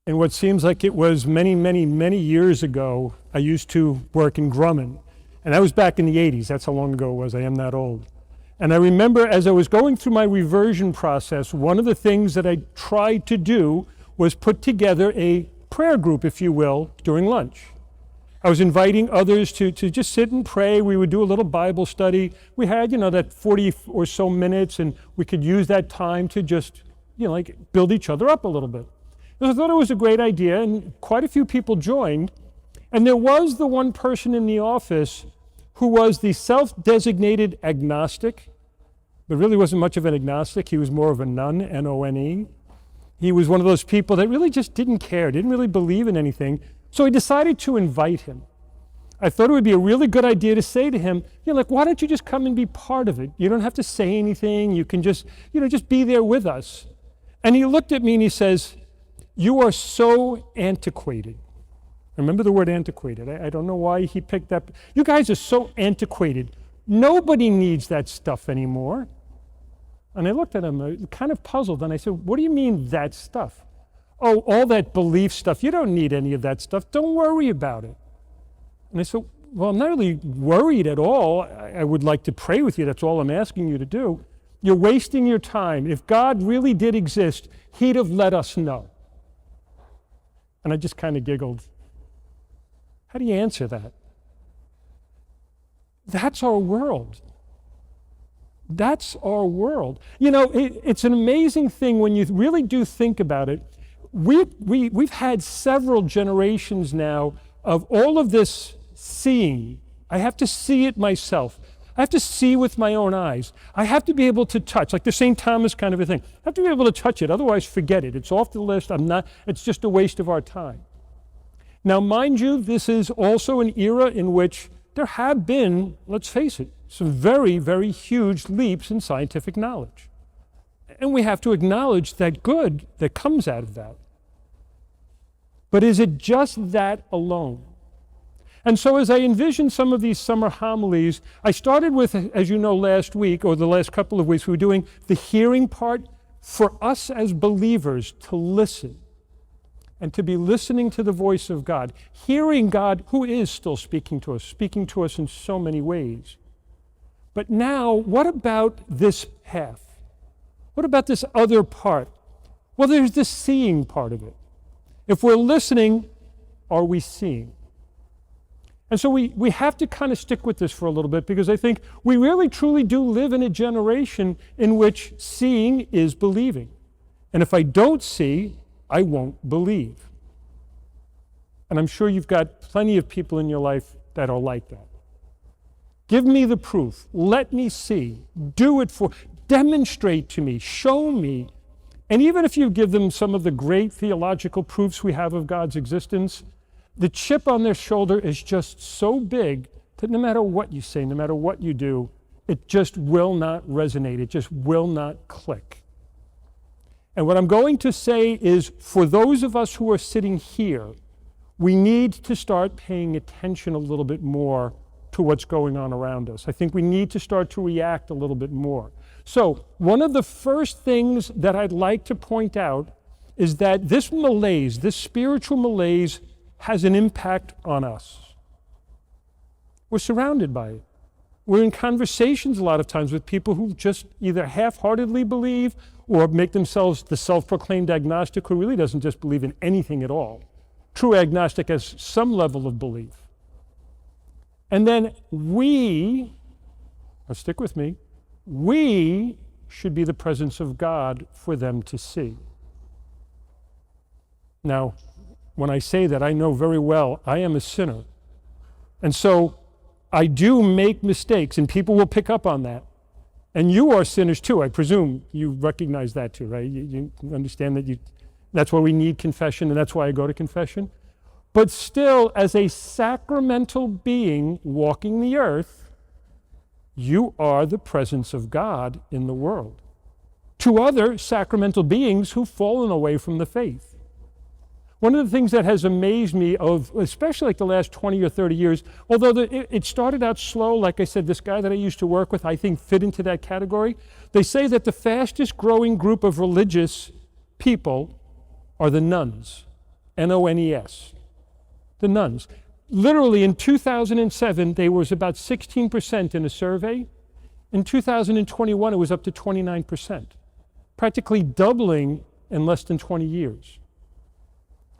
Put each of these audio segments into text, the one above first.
in what seems like it was many, many, many years ago, I used to work in Grumman. And that was back in the 80s. That's how long ago it was. I am that old. And I remember as I was going through my reversion process, one of the things that I tried to do was put together a prayer group, if you will, during lunch. I was inviting others to just sit and pray. We would do a little Bible study. We had, that 40 or so minutes, and we could use that time to just, build each other up a little bit. And I thought it was a great idea, and quite a few people joined. And there was the one person in the office who was the self-designated agnostic, but really wasn't much of an agnostic. He was more of a none, N-O-N-E. He was one of those people that really just didn't care, didn't really believe in anything. So I decided to invite him. I thought it would be a really good idea to say to him, why don't you just come and be part of it? You don't have to say anything. You can just, just be there with us. And he looked at me and he says, "You are so antiquated." Remember the word antiquated. I don't know why he picked that. You guys are so antiquated. Nobody needs that stuff anymore. And I looked at him kind of puzzled, and I said, "What do you mean that stuff?" "Oh, all that belief stuff. You don't need any of that stuff. Don't worry about it." And I said, "Well, I'm not really worried at all. I would like to pray with you. That's all I'm asking you to do. You're wasting your time. If God really did exist, he'd have let us know." And I just kind of giggled. How do you answer that? That's our world. That's our world. It's an amazing thing when you really do think about it. We've had several generations now of all of this seeing. I have to see it myself. I have to see with my own eyes. I have to be able to touch, like the St. Thomas kind of a thing. I have to be able to touch it, otherwise forget it. It's off the list. It's just a waste of our time. Now, mind you, this is also an era in which there have been, let's face it, some very, very huge leaps in scientific knowledge. And we have to acknowledge that good that comes out of that. But is it just that alone? And so as I envisioned some of these summer homilies, I started with, as you know, last week, or the last couple of weeks, we were doing the hearing part for us as believers to listen. And to be listening to the voice of God, hearing God who is still speaking to us in so many ways. But now, what about this half? What about this other part? Well, there's the seeing part of it. If we're listening, are we seeing? And so we have to kind of stick with this for a little bit, because I think we really truly do live in a generation in which seeing is believing. And if I don't see, I won't believe. And I'm sure you've got plenty of people in your life that are like that. Give me the proof. Let me see. Do it demonstrate to me. Show me. And even if you give them some of the great theological proofs we have of God's existence, the chip on their shoulder is just so big that no matter what you say, no matter what you do, it just will not resonate. It just will not click. And what I'm going to say is, for those of us who are sitting here, we need to start paying attention a little bit more to what's going on around us. I think we need to start to react a little bit more. So one of the first things that I'd like to point out is that this malaise, this spiritual malaise, has an impact on us. We're surrounded by it. We're in conversations a lot of times with people who just either half-heartedly believe or make themselves the self-proclaimed agnostic who really doesn't just believe in anything at all. True agnostic has some level of belief. And then stick with me, we should be the presence of God for them to see. Now, when I say that, I know very well I am a sinner. And so I do make mistakes, and people will pick up on that. And you are sinners too. I presume you recognize that too, right? You understand that that's why we need confession, and that's why I go to confession. But still, as a sacramental being walking the earth, you are the presence of God in the world to other sacramental beings who've fallen away from the faith. One of the things that has amazed me, especially like the last 20 or 30 years, although it started out slow, like I said, this guy that I used to work with, I think fit into that category. They say that the fastest growing group of religious people are the nuns. N-O-N-E-S. The nuns. Literally in 2007, there was about 16% in a survey. In 2021, it was up to 29%, practically doubling in less than 20 years.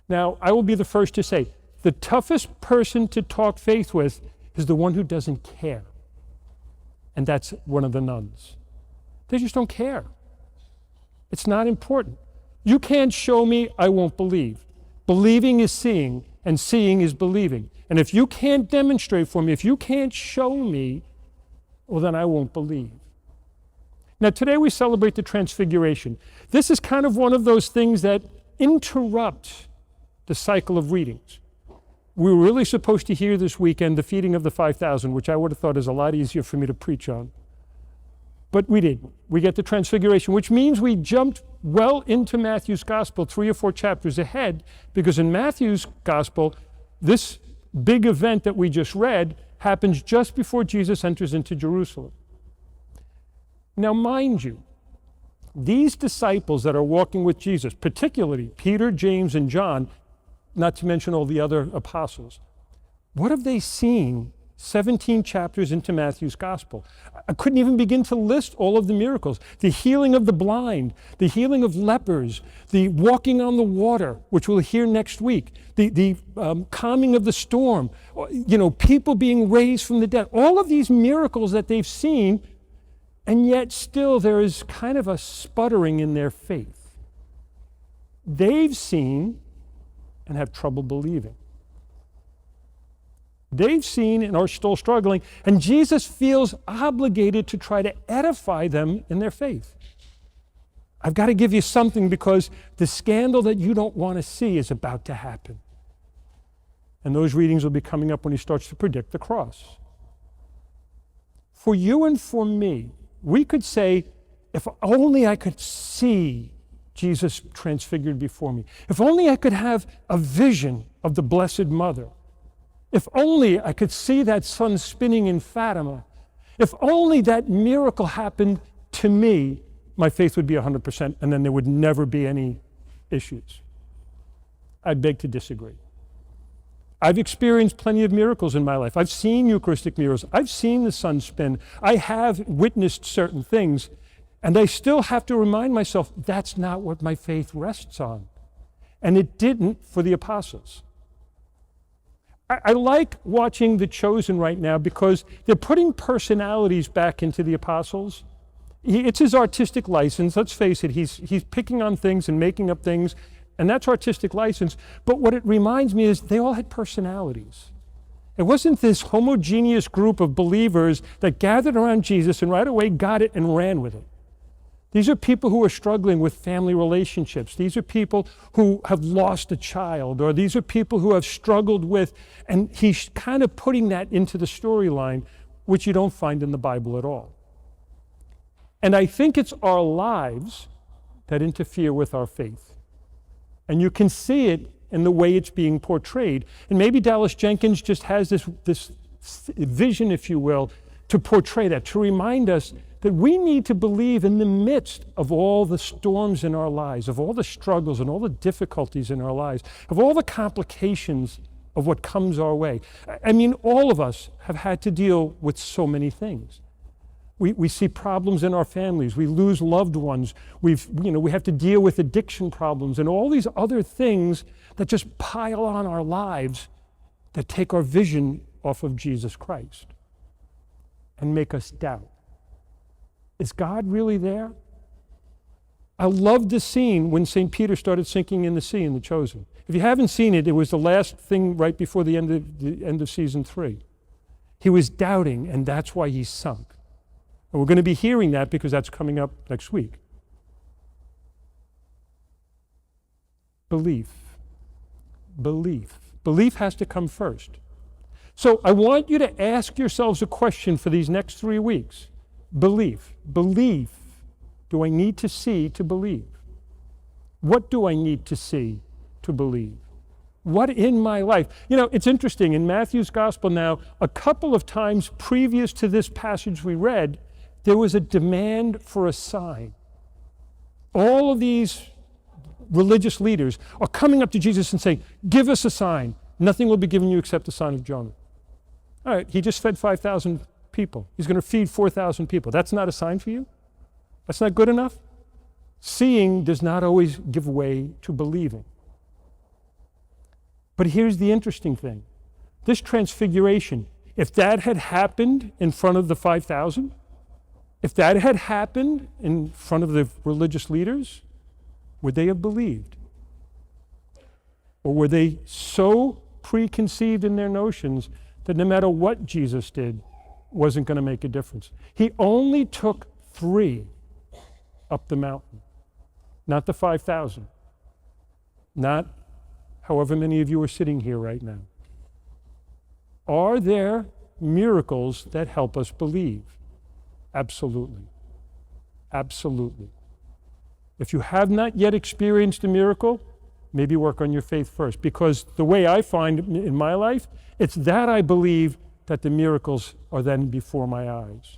Now, I will be the first to say, the toughest person to talk faith with is the one who doesn't care. And that's one of the nuns. They just don't care. It's not important. You can't show me, I won't believe. Believing is seeing, and seeing is believing. And if you can't demonstrate for me, if you can't show me, well, then I won't believe. Now, today we celebrate the Transfiguration. This is kind of one of those things that interrupt the cycle of readings. We were really supposed to hear this weekend the feeding of the 5,000, which I would have thought is a lot easier for me to preach on. But we didn't. We get the Transfiguration, which means we jumped well into Matthew's Gospel 3 or 4 chapters ahead, because in Matthew's Gospel, this big event that we just read happens just before Jesus enters into Jerusalem. Now, mind you, these disciples that are walking with Jesus, particularly Peter, James, and John, not to mention all the other apostles, what have they seen 17 chapters into Matthew's Gospel? I couldn't even begin to list all of the miracles. The healing of the blind, the healing of lepers, the walking on the water, which we'll hear next week, the calming of the storm, people being raised from the dead. All of these miracles that they've seen, and yet still there is kind of a sputtering in their faith. They've seen and have trouble believing. They've seen and are still struggling, and Jesus feels obligated to try to edify them in their faith. I've got to give you something because the scandal that you don't want to see is about to happen. And those readings will be coming up when he starts to predict the cross. For you and for me, we could say, if only I could see Jesus transfigured before me. If only I could have a vision of the Blessed Mother. If only I could see that sun spinning in Fatima. If only that miracle happened to me, my faith would be 100%, and then there would never be any issues. I beg to disagree. I've experienced plenty of miracles in my life. I've seen Eucharistic miracles. I've seen the sun spin. I have witnessed certain things, and I still have to remind myself that's not what my faith rests on. And it didn't for the apostles. I like watching The Chosen right now because they're putting personalities back into the apostles. It's his artistic license. Let's face it, he's picking on things and making up things, and that's artistic license. But what it reminds me is they all had personalities. It wasn't this homogeneous group of believers that gathered around Jesus and right away got it and ran with it. These are people who are struggling with family relationships. These are people who have lost a child, or these are people who have struggled with, and he's kind of putting that into the storyline, which you don't find in the Bible at all. And I think it's our lives that interfere with our faith. And you can see it in the way it's being portrayed. And maybe Dallas Jenkins just has this vision, if you will, to portray that, to remind us that we need to believe in the midst of all the storms in our lives, of all the struggles and all the difficulties in our lives, of all the complications of what comes our way. I mean, all of us have had to deal with so many things. We see problems in our families. We lose loved ones. We have to deal with addiction problems and all these other things that just pile on our lives that take our vision off of Jesus Christ and make us doubt. Is God really there? I loved the scene when St. Peter started sinking in the sea in The Chosen. If you haven't seen it, it was the last thing right before the end of season 3. He was doubting, and that's why he sunk. And we're going to be hearing that because that's coming up next week. Belief. Belief has to come first. So I want you to ask yourselves a question for these next 3 weeks. Belief. Do I need to see to believe? What do I need to see to believe? What in my life? It's interesting. In Matthew's Gospel now, a couple of times previous to this passage we read, there was a demand for a sign. All of these religious leaders are coming up to Jesus and saying, give us a sign. Nothing will be given you except the sign of Jonah. All right, he just fed 5,000 people. He's going to feed 4,000 people. That's not a sign for you? That's not good enough? Seeing does not always give way to believing. But here's the interesting thing. This transfiguration, if that had happened in front of the 5,000, if that had happened in front of the religious leaders, would they have believed? Or were they so preconceived in their notions that no matter what Jesus did, wasn't going to make a difference? He only took 3 up the mountain, not the 5,000, not however many of you are sitting here right now. Are there miracles that help us believe? Absolutely. Absolutely. If you have not yet experienced a miracle, maybe work on your faith first, because the way I find in my life, it's that I believe that the miracles are then before my eyes.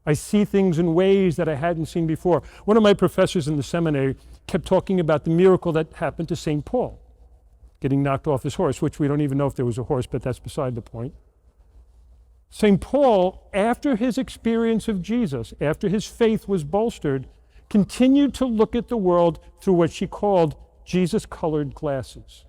I see things in ways that I hadn't seen before. One of my professors in the seminary kept talking about the miracle that happened to St. Paul, getting knocked off his horse, which we don't even know if there was a horse, but that's beside the point. St. Paul, after his experience of Jesus, after his faith was bolstered, continued to look at the world through what she called Jesus-colored glasses.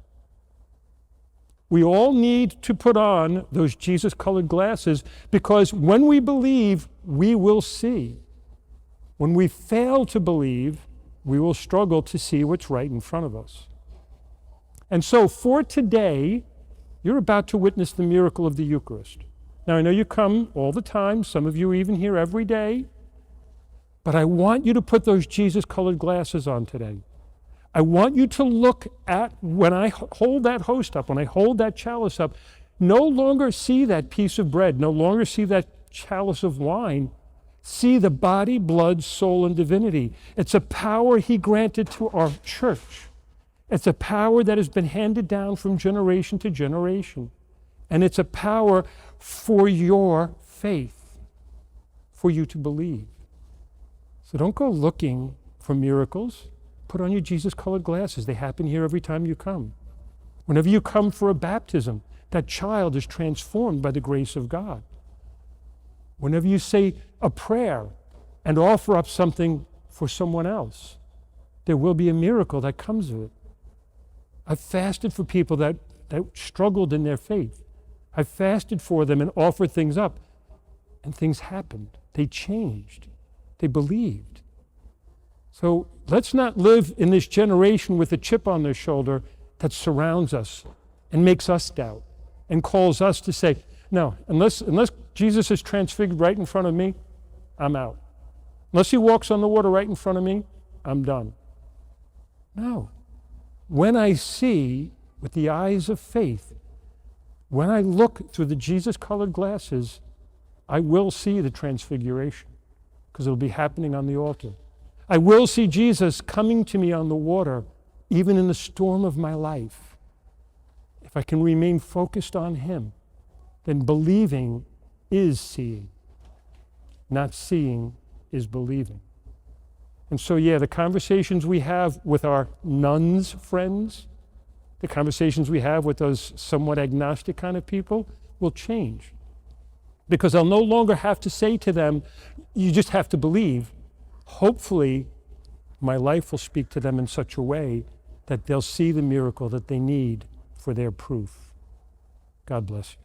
We all need to put on those Jesus-colored glasses, because when we believe, we will see. When we fail to believe, we will struggle to see what's right in front of us. And so for today, you're about to witness the miracle of the Eucharist. Now, I know you come all the time, some of you even here every day, but I want you to put those Jesus-colored glasses on today. I want you to look at, when I hold that host up, when I hold that chalice up, no longer see that piece of bread, no longer see that chalice of wine, see the body, blood, soul, and divinity. It's a power he granted to our church. It's a power that has been handed down from generation to generation. And it's a power for your faith, for you to believe. So don't go looking for miracles. Put on your Jesus-colored glasses. They happen here every time you come. Whenever you come for a baptism, that child is transformed by the grace of God. Whenever you say a prayer and offer up something for someone else, there will be a miracle that comes of it. I've fasted for people that struggled in their faith. I fasted for them and offered things up, and things happened. They changed. They believed. So let's not live in this generation with a chip on their shoulder that surrounds us and makes us doubt and calls us to say, no, unless Jesus is transfigured right in front of me, I'm out. Unless he walks on the water right in front of me, I'm done. No. When I see with the eyes of faith, when I look through the Jesus-colored glasses, I will see the transfiguration, because it'll be happening on the altar. I will see Jesus coming to me on the water, even in the storm of my life. If I can remain focused on him, then believing is seeing. Not seeing is believing. And so, yeah, the conversations we have with our nuns friends, the conversations we have with those somewhat agnostic kind of people will change. Because I'll no longer have to say to them, you just have to believe. Hopefully, my life will speak to them in such a way that they'll see the miracle that they need for their proof. God bless you.